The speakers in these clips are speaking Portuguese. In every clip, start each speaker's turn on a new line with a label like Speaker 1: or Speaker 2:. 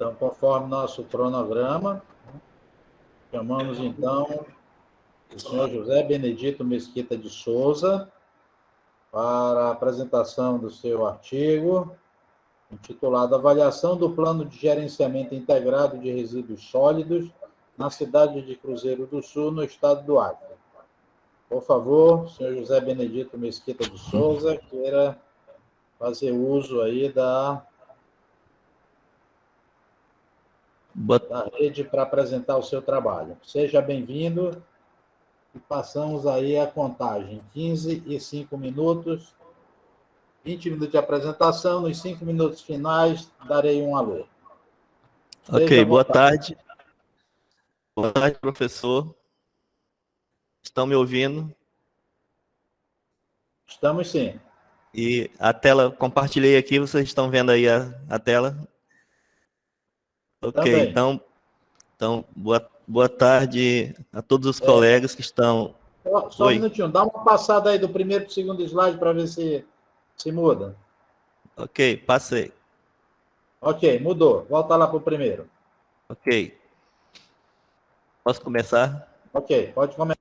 Speaker 1: Então, conforme nosso cronograma, chamamos, então, o senhor José Benedito Mesquita de Souza para a apresentação do seu artigo, intitulado Avaliação do Plano de Gerenciamento Integrado de Resíduos Sólidos na cidade de Cruzeiro do Sul, no estado do Acre. Por favor, senhor José Benedito Mesquita de Souza, queira fazer uso aí da rede para apresentar o seu trabalho. Seja bem-vindo e passamos aí a contagem. 15 e 5 minutos, 20 minutos de apresentação, nos 5 minutos finais darei um alô.
Speaker 2: Ok, boa tarde. Boa tarde, professor. Estão me ouvindo?
Speaker 1: Estamos sim.
Speaker 2: E a tela, compartilhei aqui, vocês estão vendo aí a tela? Ok,
Speaker 1: Também.
Speaker 2: então boa tarde a todos os colegas que estão...
Speaker 1: Só um minutinho, dá uma passada aí do primeiro para o segundo slide para ver se muda.
Speaker 2: Ok, passei.
Speaker 1: Ok, mudou. Volta lá para o primeiro.
Speaker 2: Ok. Posso começar?
Speaker 1: Ok, pode começar.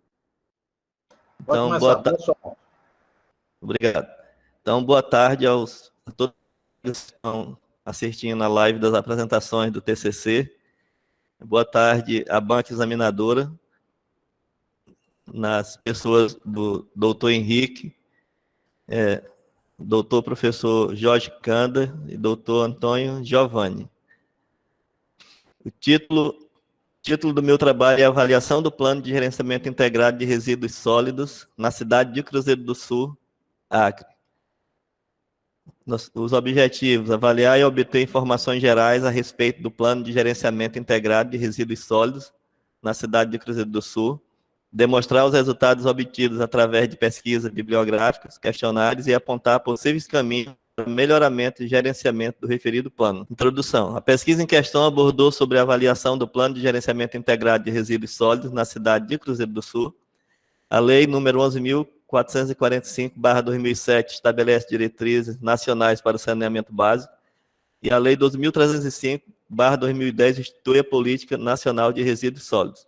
Speaker 2: Então, boa tarde. Obrigado. Então, boa tarde a todos que estão assistindo a live das apresentações do TCC. Boa tarde à banca examinadora, nas pessoas do doutor Henrique, doutor professor Jorge Canda e doutor Antônio Giovanni. O título do meu trabalho é Avaliação do Plano de Gerenciamento Integrado de Resíduos Sólidos na cidade de Cruzeiro do Sul, Acre. Os objetivos: avaliar e obter informações gerais a respeito do Plano de Gerenciamento Integrado de Resíduos Sólidos na cidade de Cruzeiro do Sul, demonstrar os resultados obtidos através de pesquisas bibliográficas, questionários e apontar possíveis caminhos para melhoramento e gerenciamento do referido plano. Introdução. A pesquisa em questão abordou sobre a avaliação do Plano de Gerenciamento Integrado de Resíduos Sólidos na cidade de Cruzeiro do Sul. A Lei número 11.445/2007 estabelece diretrizes nacionais para o saneamento básico e a Lei 12.305/2010 institui a Política Nacional de Resíduos Sólidos.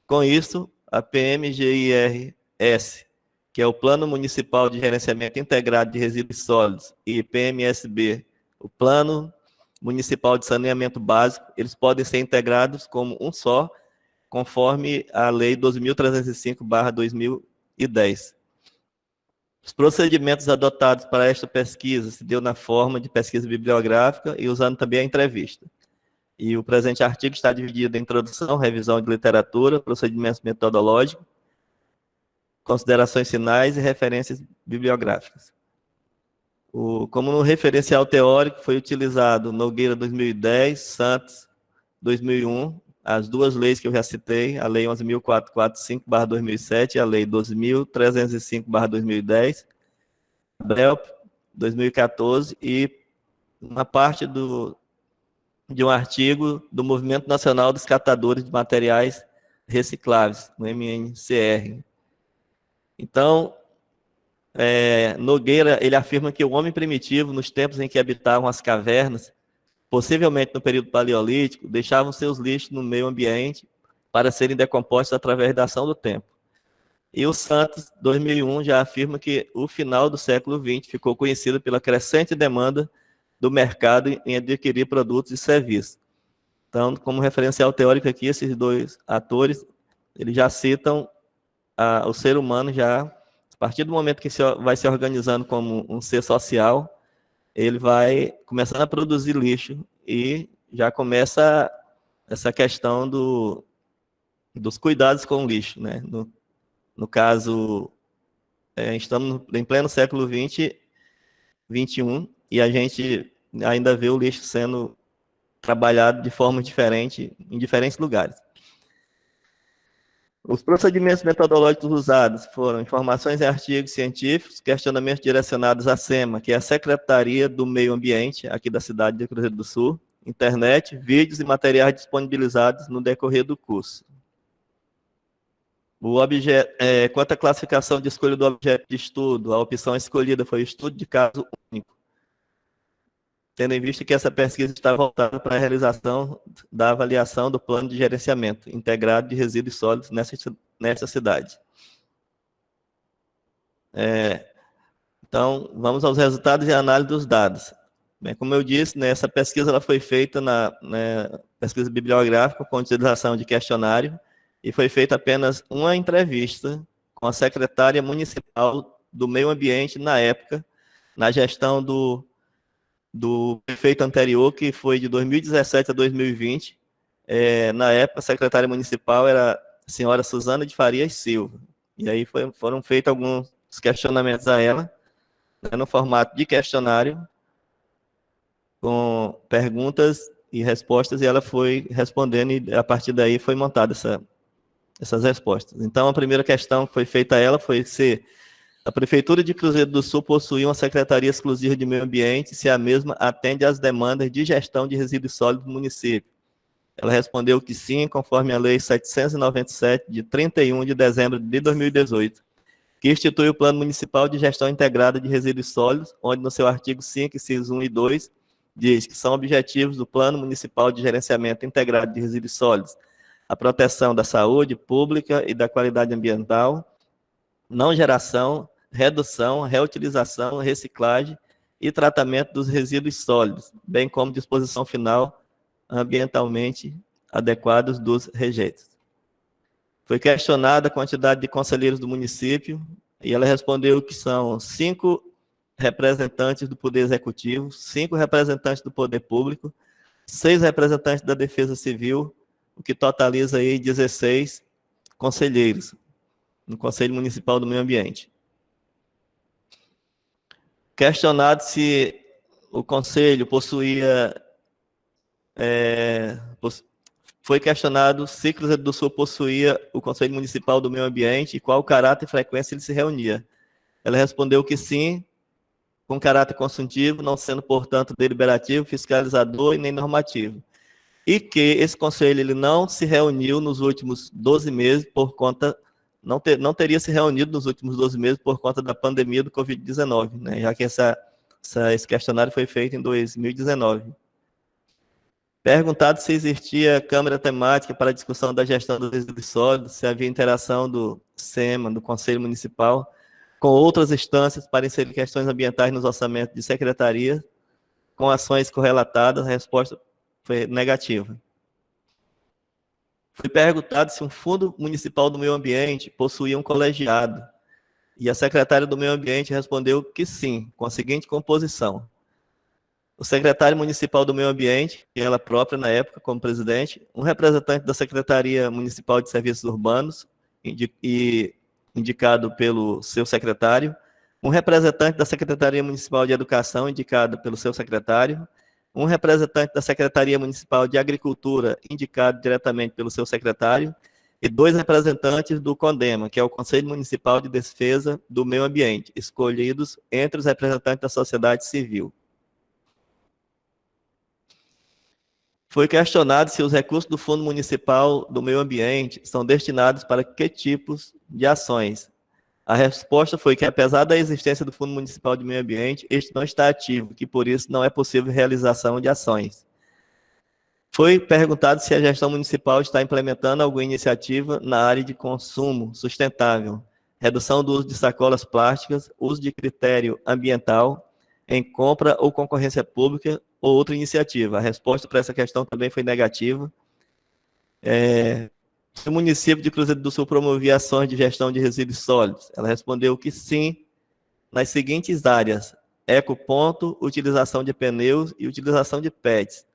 Speaker 2: Com isso, a PMGIRS, que é o Plano Municipal de Gerenciamento Integrado de Resíduos Sólidos, e PMSB, o Plano Municipal de Saneamento Básico, eles podem ser integrados como um só, conforme a Lei 12.305/2010. Os procedimentos adotados para esta pesquisa se deu na forma de pesquisa bibliográfica e usando também a entrevista. E o presente artigo está dividido em introdução, revisão de literatura, procedimentos metodológicos, considerações finais e referências bibliográficas. Como no referencial teórico foi utilizado Nogueira 2010, Santos 2001, as duas leis que eu já citei, a Lei 11.445/2007 e a Lei 12.305/2010, BELP 2014 e uma parte de um artigo do Movimento Nacional dos Catadores de Materiais Recicláveis, no MNCR. Então, Nogueira, ele afirma que o homem primitivo, nos tempos em que habitavam as cavernas, possivelmente no período paleolítico, deixavam seus lixos no meio ambiente para serem decompostos através da ação do tempo. E o Santos, 2001, já afirma que o final do século XX ficou conhecido pela crescente demanda do mercado em adquirir produtos e serviços. Então, como referencial teórico aqui, esses dois atores, eles já citam o ser humano já, a partir do momento que vai se organizando como um ser social, ele vai começando a produzir lixo e já começa essa questão dos cuidados com o lixo, né? No caso, estamos em pleno século XX, XXI, e a gente ainda vê o lixo sendo trabalhado de forma diferente em diferentes lugares. Os procedimentos metodológicos usados foram informações em artigos científicos, questionamentos direcionados à SEMA, que é a Secretaria do Meio Ambiente, aqui da cidade de Cruzeiro do Sul, internet, vídeos e materiais disponibilizados no decorrer do curso. Quanto à classificação de escolha do objeto de estudo, a opção escolhida foi o estudo de caso único. tendo em vista que essa pesquisa está voltada para a realização da avaliação do plano de gerenciamento integrado de resíduos sólidos nessa cidade. Então, vamos aos resultados e análise dos dados. Bem, como eu disse, né, essa pesquisa ela foi feita na pesquisa bibliográfica com utilização de questionário e foi feita apenas uma entrevista com a secretária municipal do meio ambiente na época, na gestão do prefeito anterior, que foi de 2017 a 2020. Na época, a secretária municipal era a senhora Suzana de Farias Silva. E aí foram feitos alguns questionamentos a ela, né, no formato de questionário, com perguntas e respostas, e ela foi respondendo, e a partir daí foi montada essas respostas. Então, a primeira questão que foi feita a ela foi se a Prefeitura de Cruzeiro do Sul possui uma Secretaria Exclusiva de Meio Ambiente, se a mesma atende às demandas de gestão de resíduos sólidos do município. Ela respondeu que sim, conforme a Lei 797, de 31 de dezembro de 2018, que institui o Plano Municipal de Gestão Integrada de Resíduos Sólidos, onde no seu artigo 5, incisos 1 e 2, diz que são objetivos do Plano Municipal de Gerenciamento Integrado de Resíduos Sólidos a proteção da saúde pública e da qualidade ambiental, não geração, redução, reutilização, reciclagem e tratamento dos resíduos sólidos, bem como disposição final ambientalmente adequados dos rejeitos. Foi questionada a quantidade de conselheiros do município e ela respondeu que são 5 representantes do Poder Executivo, 5 representantes do Poder Público, 6 representantes da Defesa Civil, o que totaliza aí 16 conselheiros no Conselho Municipal do Meio Ambiente. Questionado se o Conselho possuía... foi questionado se Cruzeiro do Sul possuía o Conselho Municipal do Meio Ambiente e qual o caráter e frequência ele se reunia. Ela respondeu que sim, com caráter consultivo, não sendo, portanto, deliberativo, fiscalizador e nem normativo. E que esse conselho ele não se reuniu nos últimos 12 meses por conta, não teria se reunido nos últimos 12 meses por conta da pandemia do Covid-19, né? Já que esse questionário foi feito em 2019. Perguntado se existia câmara temática para a discussão da gestão dos resíduos sólidos, se havia interação do SEMA, do Conselho Municipal, com outras instâncias para inserir questões ambientais nos orçamentos de secretaria, com ações correlatadas, a resposta foi negativa. Foi perguntado se um fundo municipal do meio ambiente possuía um colegiado, e a secretária do meio ambiente respondeu que sim, com a seguinte composição: o secretário municipal do meio ambiente, e ela própria na época como presidente, um representante da Secretaria Municipal de Serviços Urbanos, indicado pelo seu secretário, um representante da Secretaria Municipal de Educação, indicado pelo seu secretário, um representante da Secretaria Municipal de Agricultura, indicado diretamente pelo seu secretário, e 2 representantes do CONDEMA, que é o Conselho Municipal de Defesa do Meio Ambiente, escolhidos entre os representantes da sociedade civil. Foi questionado se os recursos do Fundo Municipal do Meio Ambiente são destinados para que tipos de ações. A resposta foi que, apesar da existência do Fundo Municipal de Meio Ambiente, este não está ativo, que por isso não é possível realização de ações. Foi perguntado se a gestão municipal está implementando alguma iniciativa na área de consumo sustentável, redução do uso de sacolas plásticas, uso de critério ambiental em compra ou concorrência pública ou outra iniciativa. A resposta para essa questão também foi negativa. Se o município de Cruzeiro do Sul promovia ações de gestão de resíduos sólidos, ela respondeu que sim, nas seguintes áreas: ecoponto, utilização de pneus e utilização de PETs.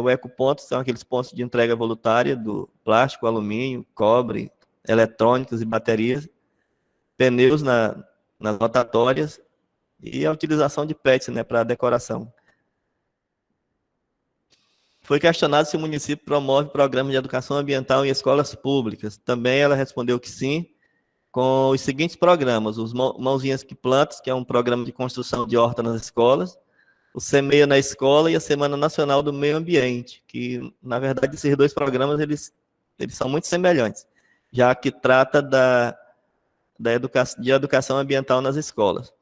Speaker 2: O ecoponto são aqueles pontos de entrega voluntária do plástico, alumínio, cobre, eletrônicos e baterias, pneus nas rotatórias e a utilização de PETs, para decoração. Foi questionado se o município promove programas de educação ambiental em escolas públicas. Também ela respondeu que sim, com os seguintes programas: os Mãozinhas que Plantas, que é um programa de construção de horta nas escolas, o Semeia na Escola e a Semana Nacional do Meio Ambiente, que, na verdade, esses 2 programas eles são muito semelhantes, já que trata de educação ambiental nas escolas.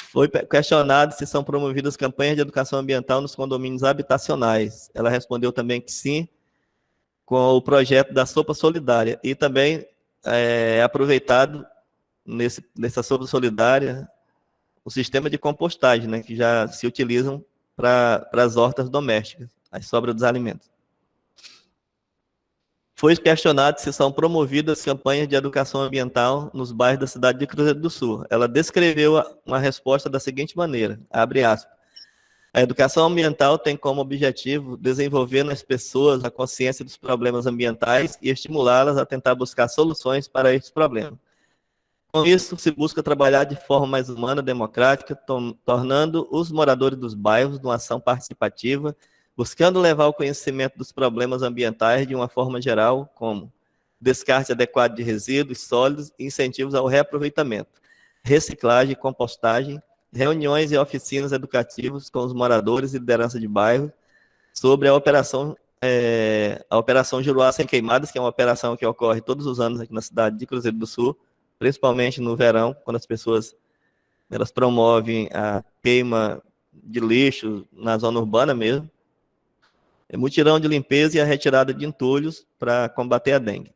Speaker 2: Foi questionado se são promovidas campanhas de educação ambiental nos condomínios habitacionais. Ela respondeu também que sim, com o projeto da sopa solidária. E também é aproveitado nessa sopa solidária o sistema de compostagem, né, que já se utilizam para as hortas domésticas, as sobras dos alimentos. Foi questionado se são promovidas campanhas de educação ambiental nos bairros da cidade de Cruzeiro do Sul. Ela descreveu uma resposta da seguinte maneira, abre aspas, a educação ambiental tem como objetivo desenvolver nas pessoas a consciência dos problemas ambientais e estimulá-las a tentar buscar soluções para esses problemas. Com isso, se busca trabalhar de forma mais humana, democrática, tornando os moradores dos bairros numa ação participativa, buscando levar o conhecimento dos problemas ambientais de uma forma geral, como descarte adequado de resíduos sólidos e incentivos ao reaproveitamento, reciclagem, compostagem, reuniões e oficinas educativas com os moradores e liderança de bairro sobre a operação Juruá Sem Queimadas, que é uma operação que ocorre todos os anos aqui na cidade de Cruzeiro do Sul, principalmente no verão, quando as pessoas elas promovem a queima de lixo na zona urbana mesmo, mutirão de limpeza e a retirada de entulhos para combater a dengue.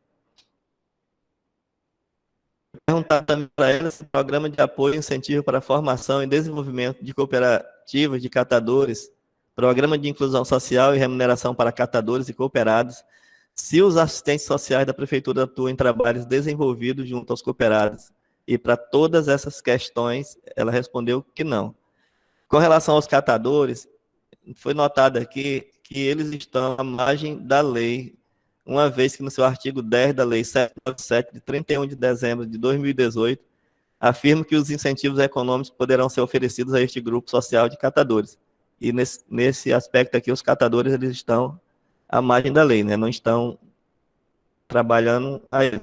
Speaker 2: Perguntar também para elas se o programa de apoio e incentivo para a formação e desenvolvimento de cooperativas de catadores, programa de inclusão social e remuneração para catadores e cooperados, se os assistentes sociais da prefeitura atuam em trabalhos desenvolvidos junto aos cooperados. E para todas essas questões, ela respondeu que não. Com relação aos catadores, foi notado aqui que eles estão à margem da lei, uma vez que no seu artigo 10 da Lei 797, de 31 de dezembro de 2018, afirma que os incentivos econômicos poderão ser oferecidos a este grupo social de catadores. E nesse aspecto aqui, os catadores eles estão à margem da lei, né? Não estão trabalhando aí.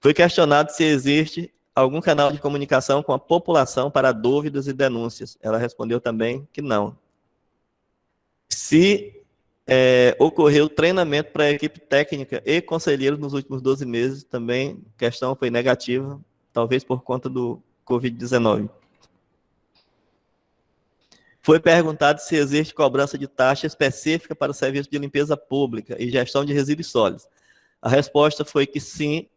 Speaker 2: Foi questionado se existe algum canal de comunicação com a população para dúvidas e denúncias. Ela respondeu também que não. Se ocorreu treinamento para a equipe técnica e conselheiros nos últimos 12 meses, também a questão foi negativa, talvez por conta do Covid-19. Foi perguntado se existe cobrança de taxa específica para o serviço de limpeza pública e gestão de resíduos sólidos. A resposta foi que sim,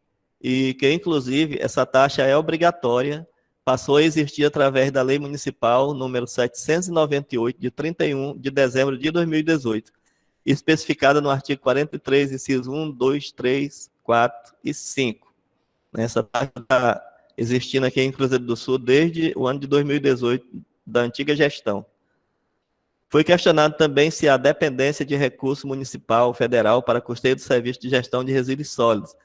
Speaker 2: e que, inclusive, essa taxa é obrigatória, passou a existir através da Lei Municipal número 798, de 31 de dezembro de 2018, especificada no artigo 43, incisos 1, 2, 3, 4 e 5. Essa taxa está existindo aqui em Cruzeiro do Sul desde o ano de 2018, da antiga gestão. Foi questionado também se há dependência de recurso municipal, federal, para custeio do serviço de gestão de resíduos sólidos.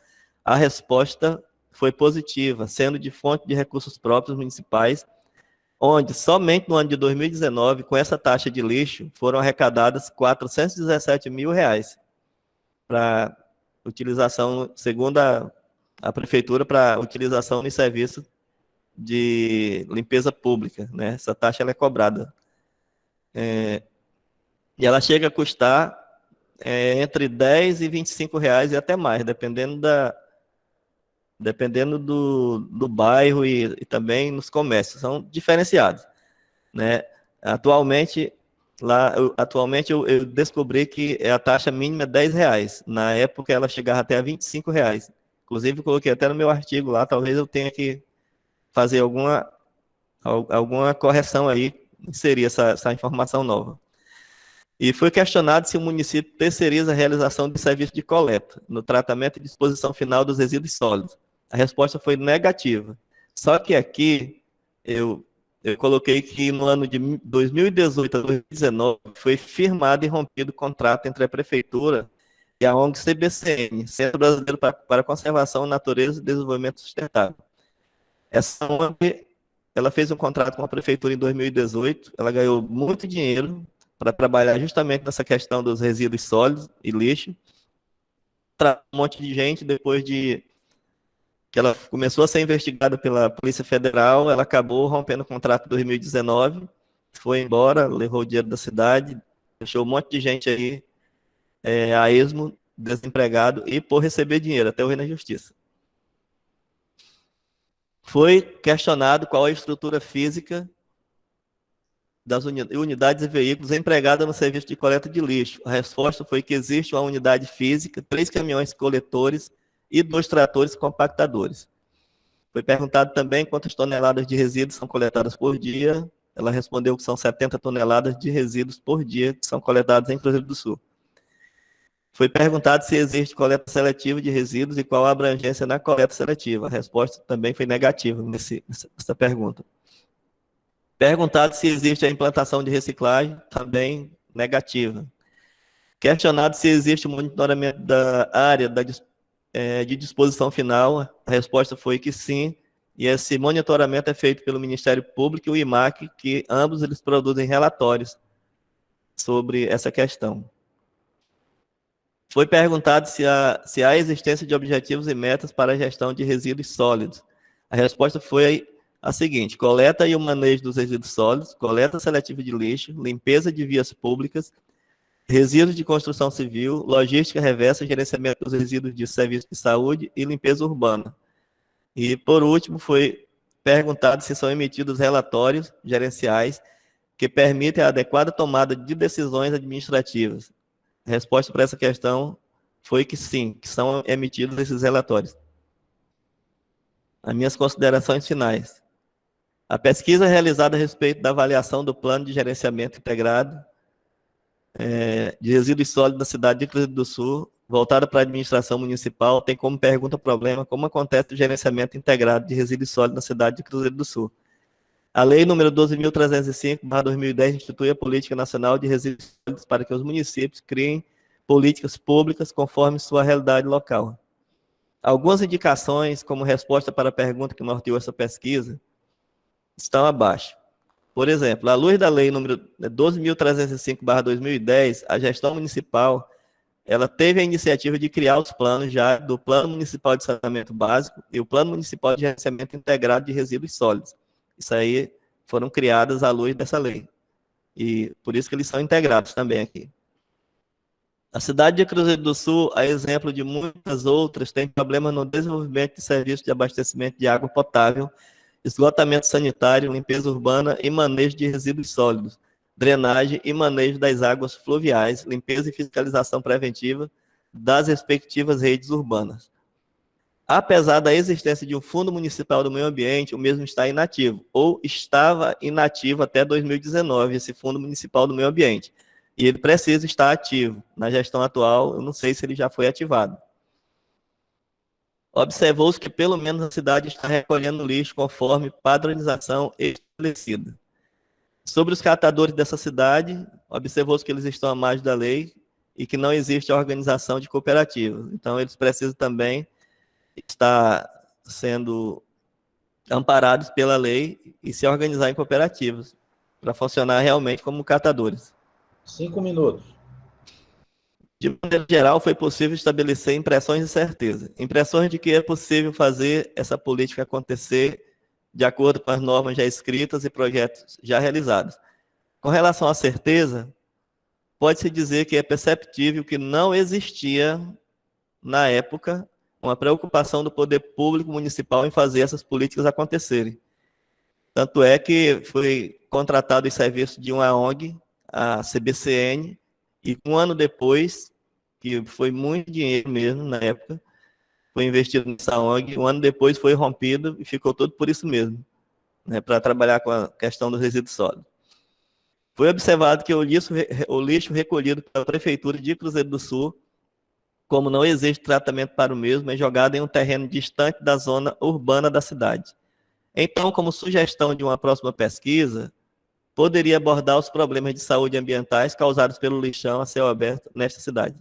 Speaker 2: A resposta foi positiva, sendo de fonte de recursos próprios municipais, onde somente no ano de 2019, com essa taxa de lixo, foram arrecadadas R$ 417 mil para utilização, segundo a prefeitura, para utilização em serviço de limpeza pública, né? Essa taxa ela é cobrada. E ela chega a custar entre R$10 e R$25 e até mais, dependendo do bairro e também nos comércios, são diferenciados, né? Atualmente eu descobri que a taxa mínima é R$10, na época ela chegava até a R$25, inclusive coloquei até no meu artigo lá, talvez eu tenha que fazer alguma correção aí, inserir essa informação nova. E foi questionado se o município terceiriza a realização de serviço de coleta no tratamento e disposição final dos resíduos sólidos. A resposta foi negativa. Só que aqui eu coloquei que no ano de 2018 a 2019 foi firmado e rompido o contrato entre a Prefeitura e a ONG CBCN, Centro Brasileiro para a Conservação, Natureza e Desenvolvimento Sustentável. Essa ONG ela fez um contrato com a Prefeitura em 2018, ela ganhou muito dinheiro para trabalhar justamente nessa questão dos resíduos sólidos e lixo. Um monte de gente, depois de que ela começou a ser investigada pela Polícia Federal, ela acabou rompendo o contrato em 2019, foi embora, levou o dinheiro da cidade, deixou um monte de gente aí a esmo, desempregado, e por receber dinheiro, até hoje na Justiça. Foi questionado qual a estrutura física das unidades e veículos empregadas no serviço de coleta de lixo. A resposta foi que existe uma unidade física, 3 caminhões coletores e 2 tratores compactadores. Foi perguntado também quantas toneladas de resíduos são coletadas por dia. Ela respondeu que são 70 toneladas de resíduos por dia que são coletados em Cruzeiro do Sul. Foi perguntado se existe coleta seletiva de resíduos e qual a abrangência na coleta seletiva. A resposta também foi negativa nessa pergunta. Perguntado se existe a implantação de reciclagem, também negativa. Questionado se existe o monitoramento da área de disposição final, a resposta foi que sim, e esse monitoramento é feito pelo Ministério Público e o IMAC, que ambos eles produzem relatórios sobre essa questão. Foi perguntado se há existência de objetivos e metas para a gestão de resíduos sólidos. A resposta foi a seguinte: coleta e o manejo dos resíduos sólidos, coleta seletiva de lixo, limpeza de vias públicas, resíduos de construção civil, logística reversa, gerenciamento dos resíduos de serviço de saúde e limpeza urbana. E, por último, foi perguntado se são emitidos relatórios gerenciais que permitem a adequada tomada de decisões administrativas. A resposta para essa questão foi que sim, que são emitidos esses relatórios. As minhas considerações finais. A pesquisa realizada a respeito da avaliação do plano de gerenciamento integrado de resíduos sólidos da cidade de Cruzeiro do Sul, voltada para a administração municipal, tem como pergunta problema como acontece o gerenciamento integrado de resíduos sólidos na cidade de Cruzeiro do Sul. A Lei número 12.305/2010 institui a Política Nacional de Resíduos Sólidos para que os municípios criem políticas públicas conforme sua realidade local. Algumas indicações, como resposta para a pergunta que norteou essa pesquisa, estão abaixo. Por exemplo, à luz da Lei número 12.305/2010, a gestão municipal ela teve a iniciativa de criar os planos já do Plano Municipal de Saneamento Básico e o Plano Municipal de Gerenciamento Integrado de Resíduos Sólidos. Isso aí foram criadas à luz dessa lei. E por isso que eles são integrados também aqui. A cidade de Cruzeiro do Sul, a exemplo de muitas outras, tem problemas no desenvolvimento de serviços de abastecimento de água potável, esgotamento sanitário, limpeza urbana e manejo de resíduos sólidos, drenagem e manejo das águas fluviais, limpeza e fiscalização preventiva das respectivas redes urbanas. Apesar da existência de um Fundo Municipal do Meio Ambiente, o mesmo está inativo, ou estava inativo até 2019, esse Fundo Municipal do Meio Ambiente. E ele precisa estar ativo. Na gestão atual, eu não sei se ele já foi ativado. Observou-se que pelo menos a cidade está recolhendo lixo conforme padronização estabelecida. Sobre os catadores dessa cidade, observou-se que eles estão à margem da lei e que não existe organização de cooperativas. Então, eles precisam também estar sendo amparados pela lei e se organizar em cooperativas para funcionar realmente como catadores.
Speaker 1: 5 minutos.
Speaker 2: De maneira geral, foi possível estabelecer impressões de certeza. Impressões de que é possível fazer essa política acontecer de acordo com as normas já escritas e projetos já realizados. Com relação à certeza, pode-se dizer que é perceptível que não existia, na época, uma preocupação do poder público municipal em fazer essas políticas acontecerem. Tanto é que foi contratado os serviços de uma ONG, a CBCN, e um ano depois, que foi muito dinheiro mesmo na época, foi investido nessa ONG, um ano depois foi rompido e ficou tudo por isso mesmo, né, para trabalhar com a questão dos resíduos sólidos. Foi observado que o lixo recolhido pela Prefeitura de Cruzeiro do Sul, como não existe tratamento para o mesmo, é jogado em um terreno distante da zona urbana da cidade. Então, como sugestão de uma próxima pesquisa, poderia abordar os problemas de saúde ambientais causados pelo lixão a céu aberto nesta cidade.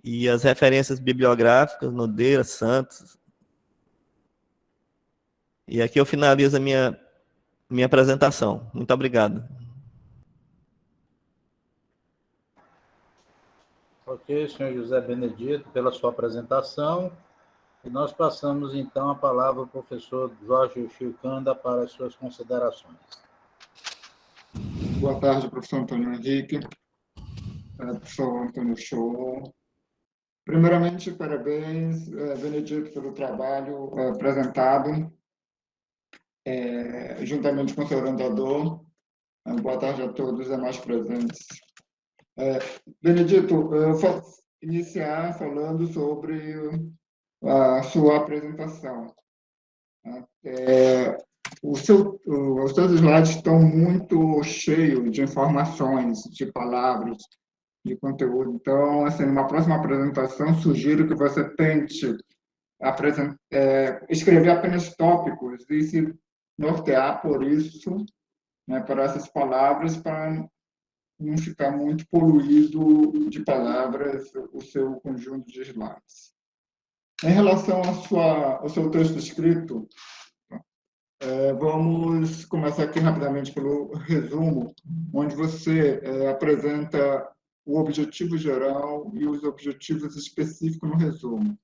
Speaker 2: E as referências bibliográficas, Nodeira, Santos. E aqui eu finalizo a minha apresentação. Muito obrigado.
Speaker 1: Ok, senhor José Benedito, pela sua apresentação. E nós passamos, então, a palavra ao professor Jorge Chilcanda para as suas considerações.
Speaker 3: Boa tarde, professor Antônio Henrique, professor Antônio Show, Primeiramente, parabéns, Benedito, pelo trabalho apresentado, juntamente com o seu orientador. Boa tarde a todos os demais presentes. Benedito, eu vou iniciar falando sobre a sua apresentação. Os seus slides estão muito cheios de informações, de palavras, de conteúdo. Então, assim, numa próxima apresentação, sugiro que você tente escrever apenas tópicos e se nortear por isso, né, por essas palavras, para não ficar muito poluído de palavras o seu conjunto de slides. Em relação ao seu texto escrito, vamos começar aqui rapidamente pelo resumo, onde você apresenta o objetivo geral e os objetivos específicos no resumo.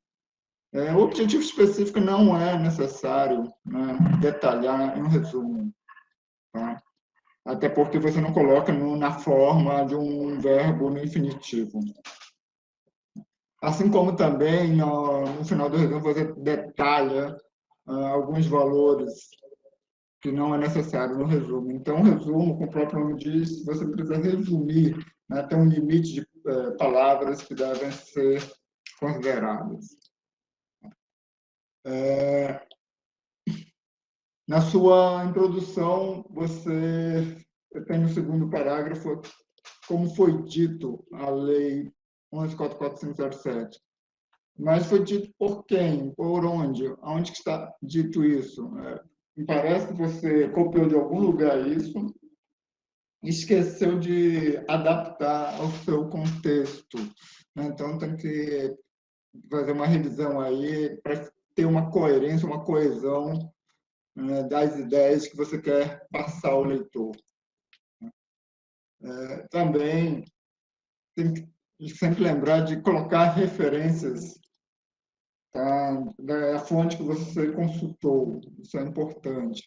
Speaker 3: O objetivo específico não é necessário, né, detalhar em um resumo, tá? Até porque você não coloca na forma de um verbo no infinitivo. Assim como também, no final do resumo, você detalha alguns valores que não é necessário no resumo. Então, o resumo, como o próprio nome diz, você precisa resumir, né, tem um limite de palavras que devem ser consideradas. Na sua introdução, você tem no segundo parágrafo, como foi dito a Lei 11.44507. Mas foi dito por quem? Por onde? Onde que está dito isso? Me parece que você copiou de algum lugar isso e esqueceu de adaptar ao seu contexto, né? Então, tem que fazer uma revisão aí para ter uma coerência, uma coesão, né, das ideias que você quer passar ao leitor. Também tem que sempre lembrar de colocar referências, tá, da fonte que você consultou. Isso é importante.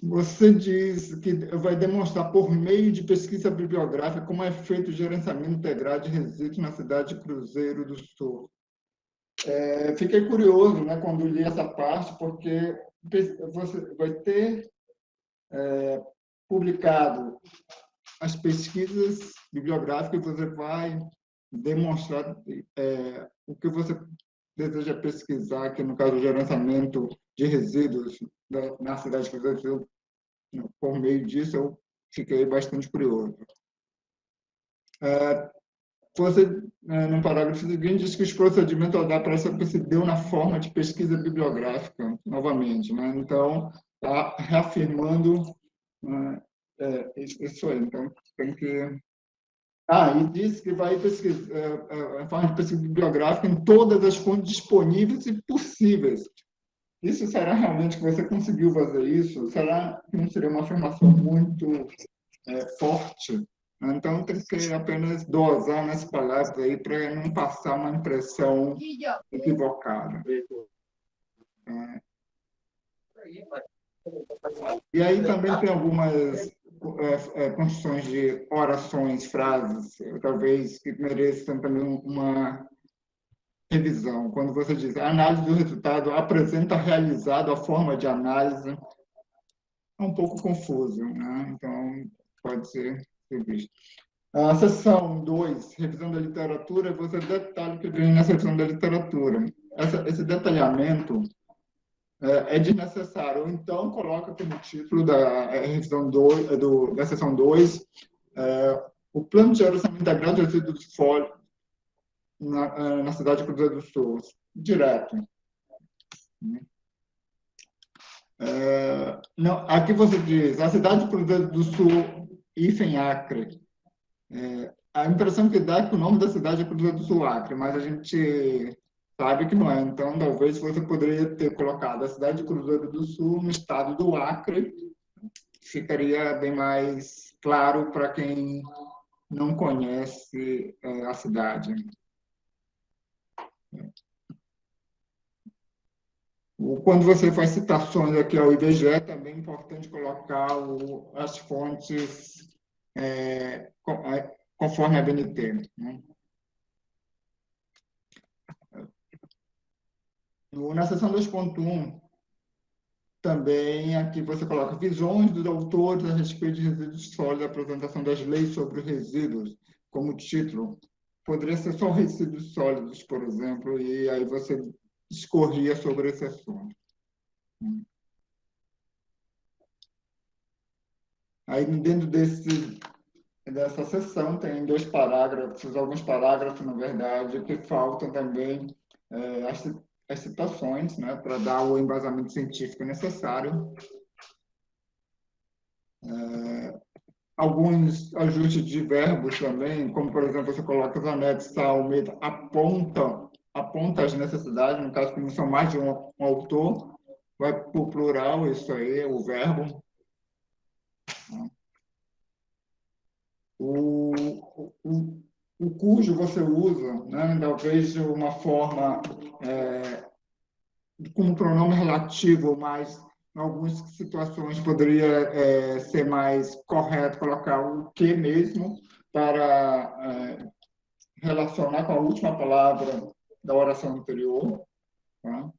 Speaker 3: Você diz que vai demonstrar por meio de pesquisa bibliográfica como é feito o gerenciamento integrado de resíduos na cidade de Cruzeiro do Sul. Fiquei curioso, né, quando li essa parte, porque você vai ter publicado as pesquisas bibliográficas, você vai demonstrar o que você deseja pesquisar, que no caso o gerenciamento de resíduos na cidade de Cruzeiro do Sul. Por meio disso, eu fiquei bastante curioso. Você, no parágrafo seguinte, diz que os procedimentos adotados se deu na forma de pesquisa bibliográfica, novamente, né? Então, está reafirmando isso aí. Então, tem que... e diz que vai pesquisar a forma de pesquisa bibliográfica em todas as fontes disponíveis e possíveis. Isso será realmente que você conseguiu fazer isso? Será que não seria uma afirmação muito forte? Então, tem que apenas dosar nas palavras aí para não passar uma impressão equivocada. E aí também tem algumas construções de orações, frases, talvez que mereçam também uma revisão. Quando você diz a análise do resultado apresenta realizado a forma de análise, é um pouco confuso, né? Então, pode ser visto. A seção 2, revisão da literatura, você detalha o que vem na seção da literatura. Esse detalhamento é desnecessário. Então, coloca como título da revisão da seção 2 o plano de gerenciamento integrado de resíduos sólidos na cidade de Cruzeiro do Sul. Direto. Não, aqui você diz, a cidade de Cruzeiro do Sul, hífen Acre. A impressão que dá é que o nome da cidade é Cruzeiro do Sul Acre, mas a gente sabe que não é. Então, talvez você poderia ter colocado a cidade de Cruzeiro do Sul no estado do Acre, ficaria bem mais claro para quem não conhece a cidade. Quando você faz citações aqui ao IBGE, também é importante colocar as fontes conforme a BNT, né? Na seção 2.1, também aqui você coloca visões dos autores a respeito de resíduos sólidos, a apresentação das leis sobre os resíduos, como título. Poderia ser só resíduos sólidos, por exemplo, e aí você discorria sobre esse assunto. Aí, dentro dessa seção, tem dois parágrafos, alguns parágrafos, na verdade, que faltam também as citações, né, para dar o embasamento científico necessário. Alguns ajustes de verbos também, como, por exemplo, você coloca os anexos ao meio, aponta as necessidades, no caso, como são mais de um autor, vai para o plural, isso aí, o verbo. O cujo você usa, né, talvez de uma forma como pronome relativo, mas em algumas situações poderia ser mais correto colocar o que mesmo para relacionar com a última palavra da oração anterior. Tá?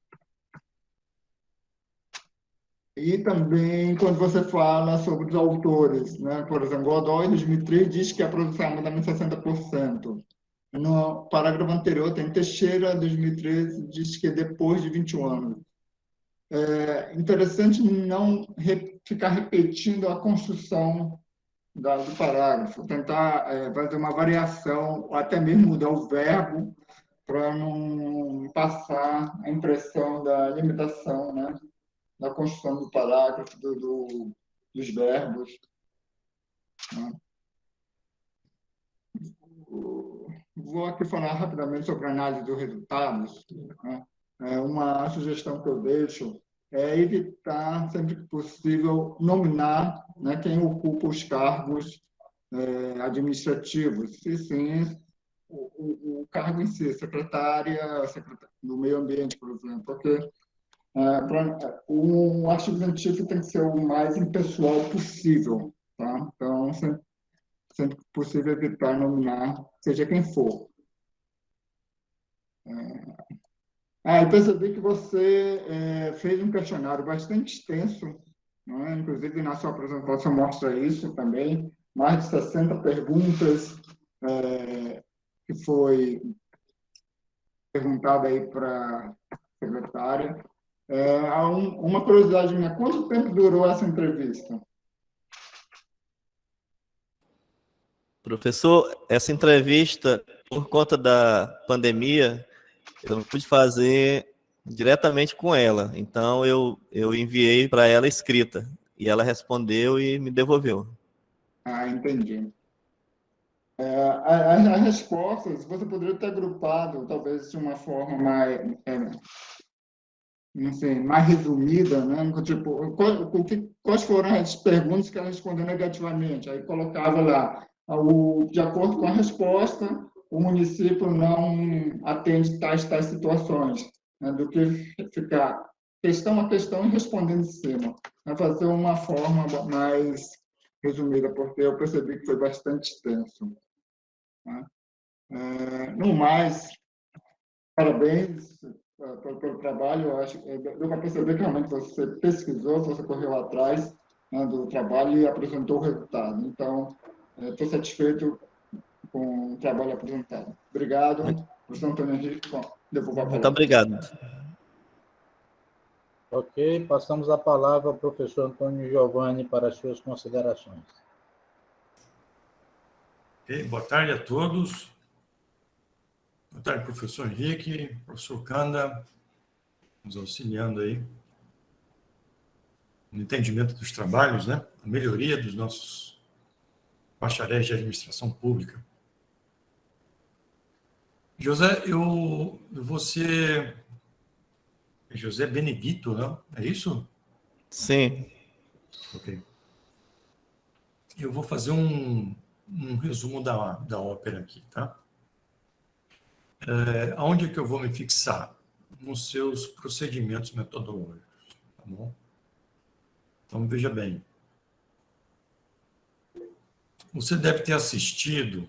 Speaker 3: E também quando você fala sobre os autores, né? Por exemplo, Godoy, em 2003, diz que a produção é mais ou menos 60%. No parágrafo anterior, tem Teixeira, 2013, diz que é depois de 21 anos. É interessante não ficar repetindo a construção do parágrafo, tentar fazer uma variação, ou até mesmo mudar o verbo, para não passar a impressão da limitação, né? Da construção do parágrafo, dos verbos. Né? Vou aqui falar rapidamente sobre a análise dos resultados. Né? Uma sugestão que eu deixo é evitar, sempre que possível, nominar, né, quem ocupa os cargos administrativos. E sim, o cargo em si, secretária do meio ambiente, por exemplo, porque o artigo científico tem que ser o mais impessoal possível. Tá? Então, sempre que possível, evitar nominar, seja quem for. Eu percebi que você fez um questionário bastante extenso, né? Inclusive na sua apresentação mostra isso também, mais de 60 perguntas que foi perguntada aí para a secretária. Uma curiosidade minha, quanto tempo durou essa entrevista?
Speaker 2: Professor, essa entrevista, por conta da pandemia, eu não pude fazer diretamente com ela. Então, eu enviei para ela escrita. E ela respondeu e me devolveu.
Speaker 3: Entendi. As respostas, você poderia ter agrupado, talvez de uma forma mais, não sei, mais resumida, né? Tipo, quais foram as perguntas que ela respondeu negativamente? Aí colocava lá, de acordo com a resposta, o município não atende tais situações, né? Do que ficar questão a questão e respondendo em cima. Fazer uma forma mais resumida, porque eu percebi que foi bastante extenso. Né? No mais, parabéns pelo trabalho. Eu acho que deu para perceber que realmente você pesquisou, você correu atrás, né, do trabalho e apresentou o resultado. Então, estou satisfeito com o trabalho apresentado. Obrigado, professor Antônio Henrique. Devolvo a palavra.
Speaker 2: Muito obrigado.
Speaker 1: Ok, passamos a palavra ao professor Antônio Giovanni para as suas considerações.
Speaker 4: Okay, boa tarde a todos. Boa tarde, professor Henrique, professor Kanda, nos auxiliando aí no entendimento dos trabalhos, né? A melhoria dos nossos bacharéis de administração pública. José, você é José Benedito, não? É isso?
Speaker 2: Sim.
Speaker 4: Ok. Eu vou fazer um resumo da ópera aqui, tá? Aonde é que eu vou me fixar? Nos seus procedimentos metodológicos, tá bom? Então, veja bem. Você deve ter assistido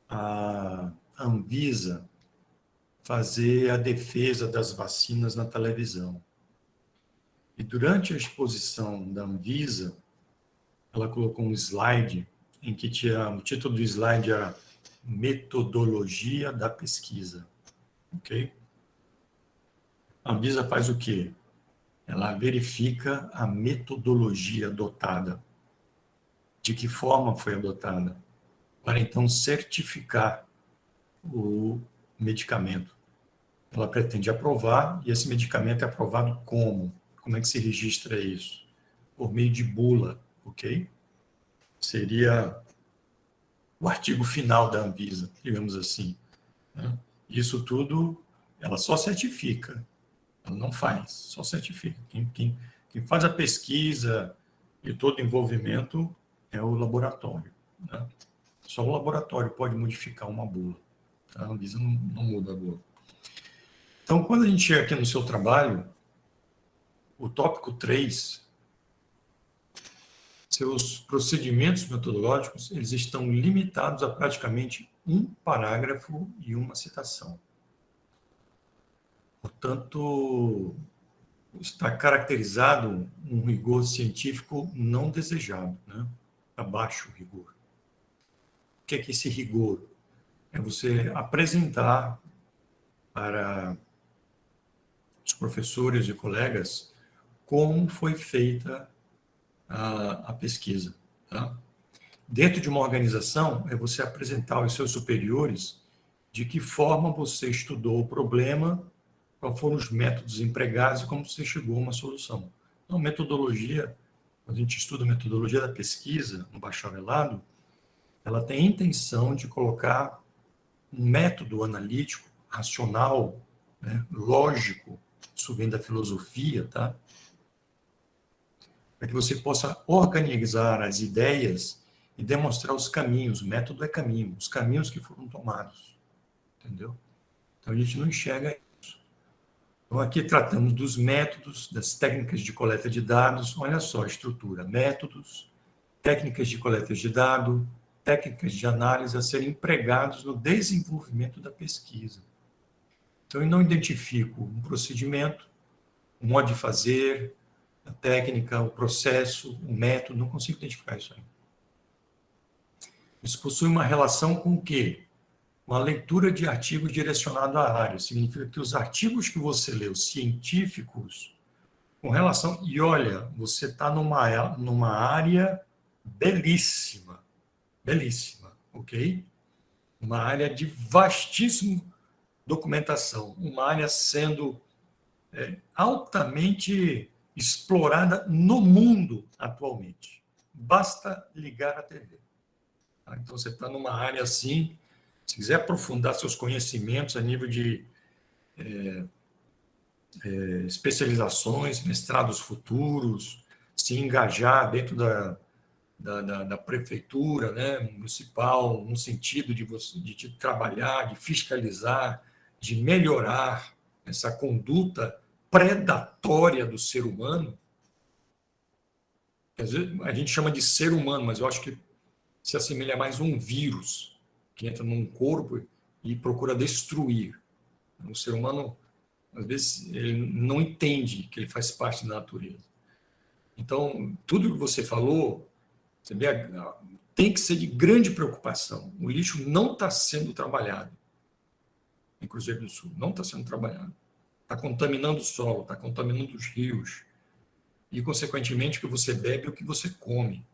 Speaker 4: a Anvisa fazer a defesa das vacinas na televisão. E durante a exposição da Anvisa, ela colocou um slide em que o título do slide era Metodologia da Pesquisa. Ok? A Anvisa faz o quê? Ela verifica a metodologia adotada. De que forma foi adotada? Para então certificar o medicamento. Ela pretende aprovar, e esse medicamento é aprovado como? Como é que se registra isso? Por meio de bula, ok? Seria o artigo final da Anvisa, digamos assim. Né? Isso tudo, ela só certifica. Ela não faz, só certifica. Quem faz a pesquisa e todo o envolvimento é o laboratório. Né? Só o laboratório pode modificar uma bula. A Anvisa não muda a bula. Então, quando a gente chega aqui no seu trabalho, o tópico 3, seus procedimentos metodológicos, eles estão limitados a praticamente um parágrafo e uma citação. Portanto, está caracterizado um rigor científico não desejado, né? Abaixo o rigor. O que é esse rigor? É você apresentar para os professores e colegas como foi feita a pesquisa. Tá? Dentro de uma organização, é você apresentar aos seus superiores de que forma você estudou o problema, quais foram os métodos empregados e como você chegou a uma solução. Então, metodologia, quando a gente estuda a metodologia da pesquisa no bacharelado, ela tem a intenção de colocar um método analítico, racional, né, lógico, isso vem da filosofia, tá? Para que você possa organizar as ideias e demonstrar os caminhos. O método é caminho, os caminhos que foram tomados. Entendeu? Então, a gente não enxerga isso. Então, aqui tratamos dos métodos, das técnicas de coleta de dados. Olha só a estrutura. Métodos, técnicas de coleta de dados, técnicas de análise a serem empregados no desenvolvimento da pesquisa. Então, eu não identifico um procedimento, um modo de fazer, a técnica, o processo, o método, não consigo identificar isso aí. Isso possui uma relação com o quê? Com a leitura de artigos direcionados à área. Significa que os artigos que você lê, os científicos, com relação... E olha, você está numa área belíssima, ok? Uma área de vastíssima documentação, uma área sendo altamente explorada no mundo atualmente. Basta ligar a TV. Então, você está numa área assim, se quiser aprofundar seus conhecimentos a nível de especializações, mestrados futuros, se engajar dentro da prefeitura, né, municipal, no sentido de trabalhar, de fiscalizar, de melhorar essa conduta predatória do ser humano. Às vezes a gente chama de ser humano, mas eu acho que se assemelha mais a um vírus que entra num corpo e procura destruir. O ser humano, às vezes, ele não entende que ele faz parte da natureza. Então, tudo que você falou, você vê, tem que ser de grande preocupação. O lixo não está sendo trabalhado em Cruzeiro do Sul, não está sendo trabalhado. Está contaminando o solo, está contaminando os rios. E, consequentemente, o que você bebe é o que você come.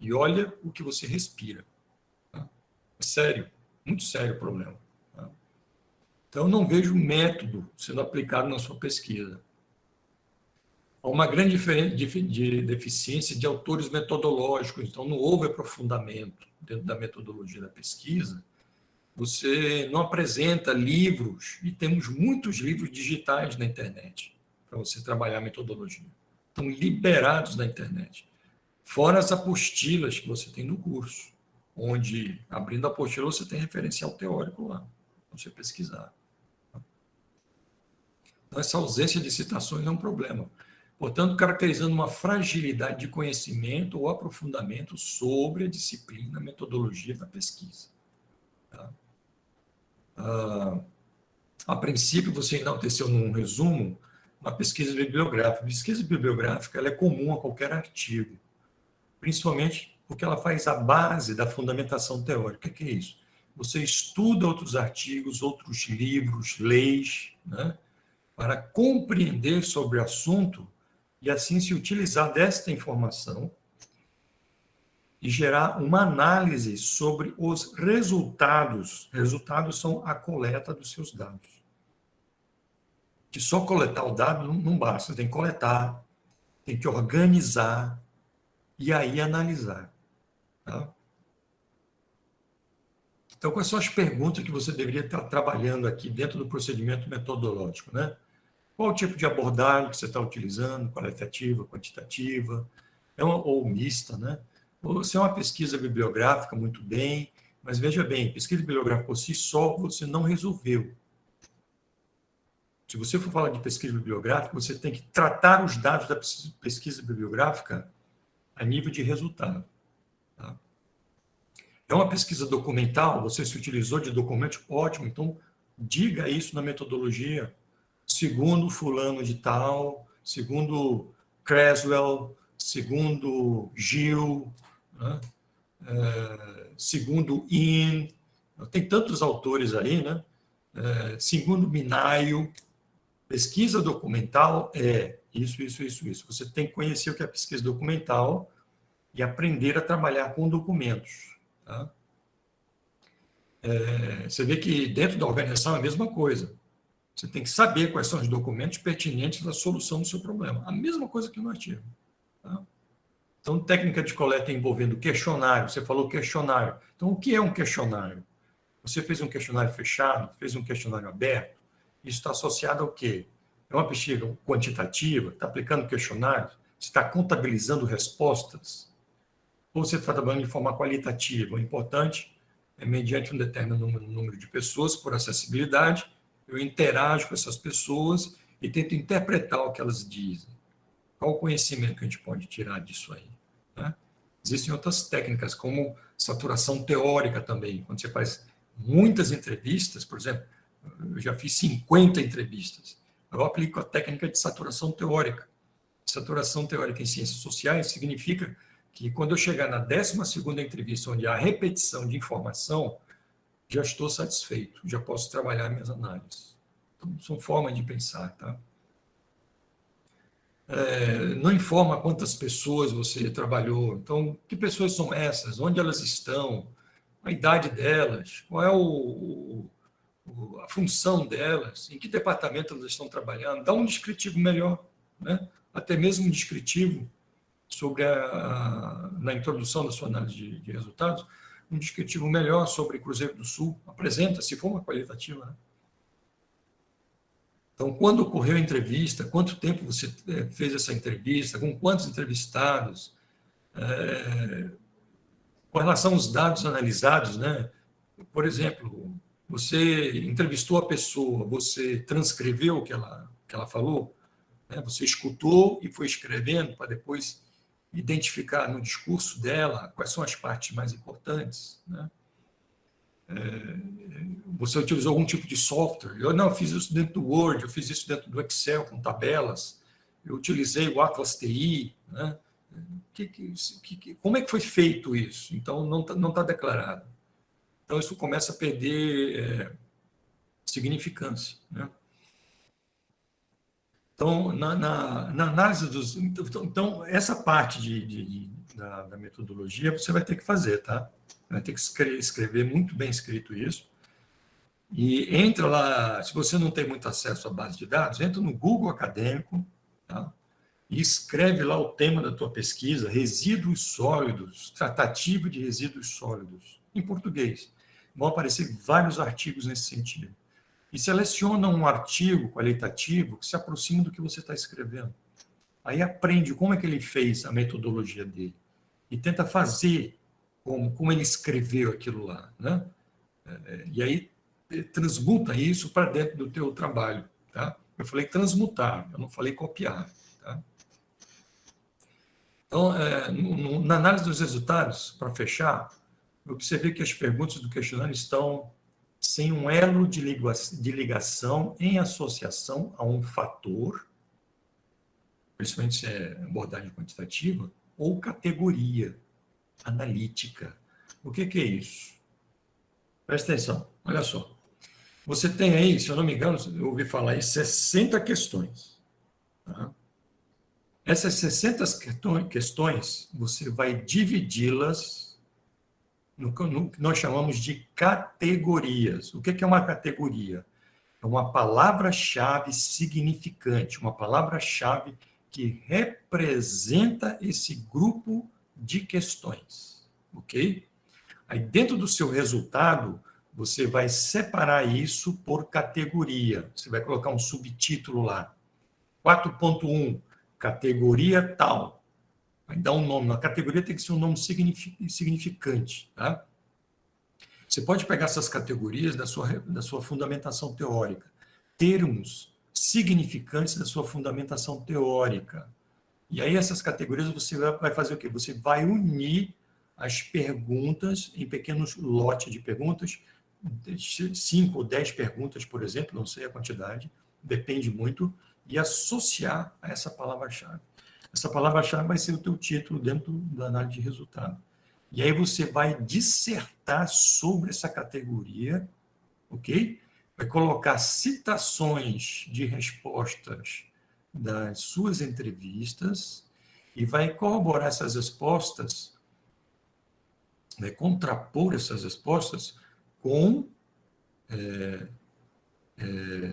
Speaker 4: E olha o que você respira. Tá? É sério, muito sério o problema. Tá? Então, eu não vejo método sendo aplicado na sua pesquisa. Há uma grande deficiência de autores metodológicos, então não houve aprofundamento dentro da metodologia da pesquisa. Você não apresenta livros, e temos muitos livros digitais na internet para você trabalhar a metodologia. Estão liberados na internet. Fora as apostilas que você tem no curso, onde, abrindo a apostila, você tem referencial teórico lá, para você pesquisar. Então, essa ausência de citações é um problema, portanto, caracterizando uma fragilidade de conhecimento ou aprofundamento sobre a disciplina, a metodologia da pesquisa. Tá? A princípio, você enalteceu num resumo uma pesquisa bibliográfica. A pesquisa bibliográfica ela é comum a qualquer artigo, principalmente porque ela faz a base da fundamentação teórica. O que é isso? Você estuda outros artigos, outros livros, leis, né, para compreender sobre o assunto e assim se utilizar desta informação e gerar uma análise sobre os resultados. Resultados são a coleta dos seus dados. Que só coletar o dado não basta, você tem que coletar, tem que organizar e aí analisar. Tá? Então, quais são as perguntas que você deveria estar trabalhando aqui dentro do procedimento metodológico, né? Qual o tipo de abordagem que você está utilizando, qualitativa, quantitativa, ou mista, né? Ou se é uma pesquisa bibliográfica, muito bem, mas veja bem, pesquisa bibliográfica por si só, você não resolveu. Se você for falar de pesquisa bibliográfica, você tem que tratar os dados da pesquisa bibliográfica a nível de resultado. Tá? É uma pesquisa documental, você se utilizou de documentos, ótimo, então diga isso na metodologia, segundo fulano de tal, segundo Creswell, segundo Gill, né? Segundo In, tem tantos autores aí, né? Segundo Minayo, pesquisa documental é isso. Você tem que conhecer o que é pesquisa documental e aprender a trabalhar com documentos. Tá? Você vê que dentro da organização é a mesma coisa. Você tem que saber quais são os documentos pertinentes à solução do seu problema. A mesma coisa que no artigo. Tá? Então, técnica de coleta envolvendo questionário. Você falou questionário. Então, o que é um questionário? Você fez um questionário fechado, fez um questionário aberto. Isso está associado ao quê? É uma pesquisa quantitativa, está aplicando questionários, você está contabilizando respostas, ou você está trabalhando de forma qualitativa. O importante é, mediante um determinado número de pessoas, por acessibilidade, eu interajo com essas pessoas e tento interpretar o que elas dizem. Qual o conhecimento que a gente pode tirar disso aí? Né? Existem outras técnicas, como saturação teórica também. Quando você faz muitas entrevistas, por exemplo, eu já fiz 50 entrevistas, eu aplico a técnica de saturação teórica. Saturação teórica em ciências sociais significa que quando eu chegar na 12ª entrevista, onde há repetição de informação, já estou satisfeito, já posso trabalhar minhas análises. Então, são formas de pensar, tá? Não informa quantas pessoas você trabalhou. Então, que pessoas são essas? Onde elas estão? A idade delas? Qual é a função delas? Em que departamento elas estão trabalhando? Dá um descritivo melhor, né? Até mesmo um descritivo sobre na introdução da sua análise de resultados, um descritivo melhor sobre Cruzeiro do Sul. Apresenta, se for uma qualitativa, né? Então, quando ocorreu a entrevista, quanto tempo você fez essa entrevista, com quantos entrevistados, com relação aos dados analisados, né? Por exemplo, você entrevistou a pessoa, você transcreveu o que ela falou, né? Você escutou e foi escrevendo para depois identificar no discurso dela quais são as partes mais importantes, né? Você utilizou algum tipo de software? Eu fiz isso dentro do Word, eu fiz isso dentro do Excel, com tabelas, eu utilizei o Atlas TI, né? Como é que foi feito isso? Então, não tá declarado. Então, isso começa a perder significância, né? Então, na análise dos... Então, essa parte da metodologia você vai ter que fazer, tá? Vai ter que escrever muito bem escrito isso. E entra lá, se você não tem muito acesso à base de dados, entra no Google Acadêmico, tá? E escreve lá o tema da tua pesquisa, resíduos sólidos, tratativa de resíduos sólidos, em português. Vão aparecer vários artigos nesse sentido. E seleciona um artigo qualitativo que se aproxima do que você está escrevendo. Aí aprende como é que ele fez a metodologia dele. E tenta fazer como ele escreveu aquilo lá, né? E aí transmuta isso para dentro do teu trabalho, tá? Eu falei transmutar, eu não falei copiar, tá? Então, na análise dos resultados, para fechar, eu observei que as perguntas do questionário estão sem um elo de ligação em associação a um fator, principalmente se é abordagem quantitativa, ou categoria analítica. O que é isso? Presta atenção, olha só. Você tem aí, se eu não me engano, eu ouvi falar aí, 60 questões. Tá? Essas 60 questões, você vai dividi-las no que nós chamamos de categorias. O que é uma categoria? É uma palavra-chave significante, uma palavra-chave que representa esse grupo de questões, ok? Aí, dentro do seu resultado, você vai separar isso por categoria. Você vai colocar um subtítulo lá. 4.1, categoria tal. Vai dar um nome. A categoria tem que ser um nome significante, tá? Você pode pegar essas categorias da sua fundamentação teórica, termos significantes da sua fundamentação teórica. E aí essas categorias você vai fazer o quê? Você vai unir as perguntas em pequenos lotes de perguntas, 5 ou 10 perguntas, por exemplo, não sei a quantidade, depende muito, e associar a essa palavra-chave. Essa palavra-chave vai ser o teu título dentro da análise de resultado. E aí você vai dissertar sobre essa categoria, ok? Vai colocar citações de respostas das suas entrevistas e vai corroborar essas respostas, vai contrapor essas respostas com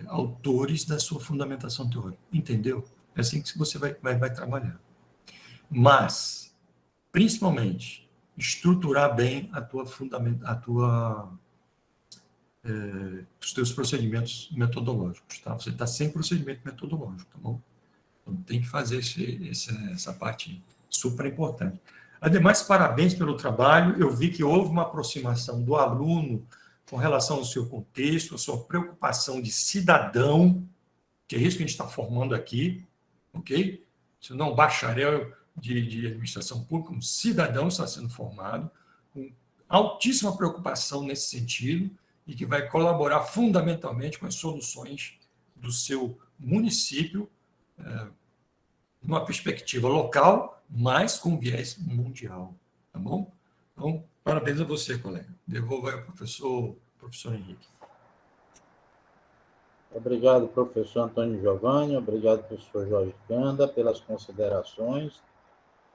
Speaker 4: autores da sua fundamentação teórica. Entendeu? É assim que você vai trabalhar. Mas, principalmente, estruturar bem os teus procedimentos metodológicos, tá? Você está sem procedimento metodológico, tá bom? Então, tem que fazer essa parte super importante. Ademais, parabéns pelo trabalho. Eu vi que houve uma aproximação do aluno com relação ao seu contexto, a sua preocupação de cidadão, que é isso que a gente está formando aqui, ok? Se não, bacharel de administração pública, um cidadão está sendo formado, com altíssima preocupação nesse sentido, e que vai colaborar fundamentalmente com as soluções do seu município, numa perspectiva local, mas com viés mundial, tá bom? Então, parabéns a você, colega. Devolvo aí ao professor Henrique.
Speaker 1: Obrigado, professor Antônio Giovanni, obrigado, professor Jorge Canda, pelas considerações.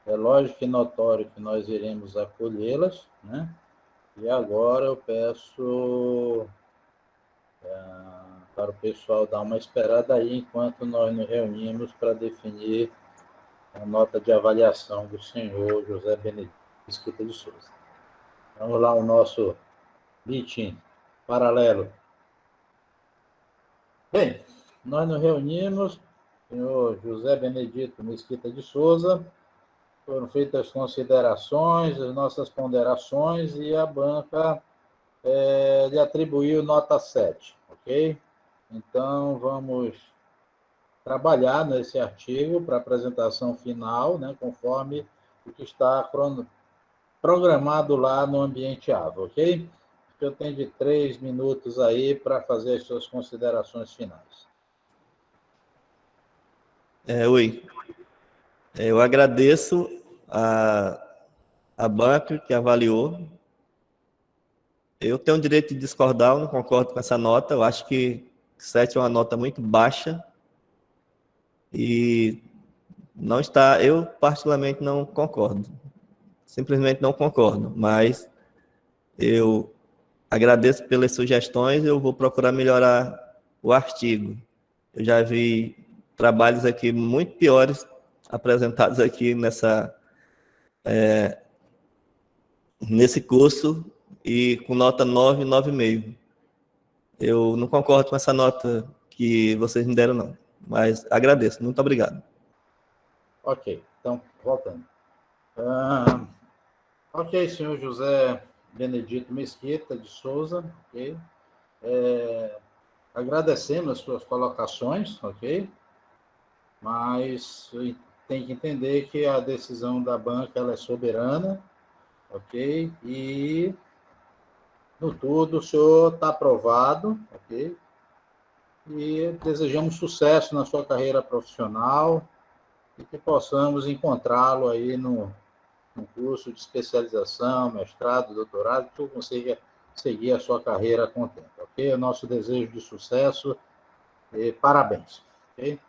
Speaker 1: É lógico e notório que nós iremos acolhê-las, né? E agora eu peço para o pessoal dar uma esperada aí, enquanto nós nos reunimos para definir a nota de avaliação do senhor José Benedito Mesquita de Souza. Vamos lá, o nosso meeting paralelo. Bem, nós nos reunimos, senhor José Benedito Mesquita de Souza, foram feitas as considerações, as nossas ponderações, e a banca lhe atribuiu nota 7, ok? Então, vamos trabalhar nesse artigo para apresentação final, né, conforme o que está programado lá no ambiente AVA, ok? Eu tenho de 3 minutos aí para fazer as suas considerações finais.
Speaker 2: Eu agradeço a banca que avaliou. Eu tenho o direito de discordar, eu não concordo com essa nota. Eu acho que 7 é uma nota muito baixa e não está. Eu, particularmente, não concordo. Simplesmente não concordo, mas eu agradeço pelas sugestões, eu vou procurar melhorar o artigo. Eu já vi trabalhos aqui muito piores apresentados aqui nesse curso, e com nota 9, 9,5. Eu não concordo com essa nota que vocês me deram, não. Mas agradeço. Muito obrigado.
Speaker 1: Ok, então, voltando. Ok, senhor José Benedito Mesquita de Souza, ok? Agradecemos as suas colocações, ok? Mas tem que entender que a decisão da banca ela é soberana, ok? E, no tudo, o senhor está aprovado, ok? E desejamos sucesso na sua carreira profissional e que possamos encontrá-lo aí no curso de especialização, mestrado, doutorado, que o senhor consiga seguir a sua carreira com o tempo, ok? O nosso desejo de sucesso e parabéns, ok?